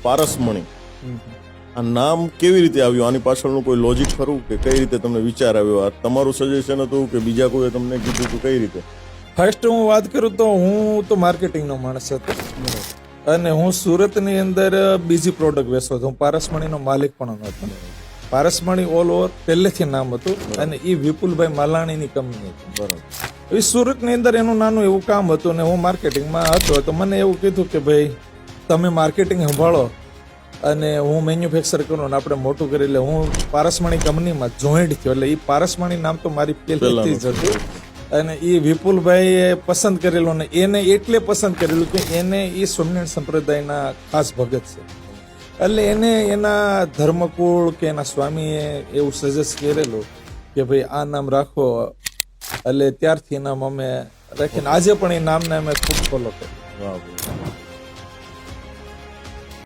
પારસમણી, આ નામ કેવી રીતે આવ્યું? આની પાછળનું કોઈ લોજિક ખરું કે કઈ રીતે તમને વિચાર આવ્યો? આ તમારું સજેશન હતું કે બીજા કોઈએ તમને કીધું હતું? કઈ રીતે? ફર્સ્ટ હું વાત કરું તો હું તો માર્કેટિંગનો માણસ હતો અને હું સુરતની અંદર બીજી પ્રોડક્ટ વેચતો હતો. હું પારસમણીનો માલિક પણ હતો. પારસમણી ઓલ ઓવર પહેલેથી નામ હતું અને એ વિપુલભાઈ માલાણીની કંપની હતી. બરાબર. એ સુરતની અંદર એનું નાનું એવું કામ હતું ને હું માર્કેટિંગમાં હતો. તો મને એવું કીધું કે ભાઈ તમે માર્કેટિંગ સંભાળો અને હું મેન્યુફેક્ચર કરું ને આપણે મોટું કરી. એટલે હું પારસમણી કંપનીમાં જોઈન્ટ થયો. એટલે એ પારસમણી નામ તો મારી પહેલેથી જ હતું અને એ વિપુલભાઈએ પસંદ કરેલું ને એને એટલે પસંદ કરેલું કે એને એ સ્વામિનારાયણ સંપ્રદાયના ખાસ ભગત છે. એટલે એને એના ધર્મકુળ કે એના સ્વામીએ એવું સજેસ્ટ કરેલું કે ભાઈ આ નામ રાખો. એટલે ત્યારથી નામ અમે રાખીને આજે પણ એ નામને અમે ખૂબ ફોલો કર્યું. વાહ.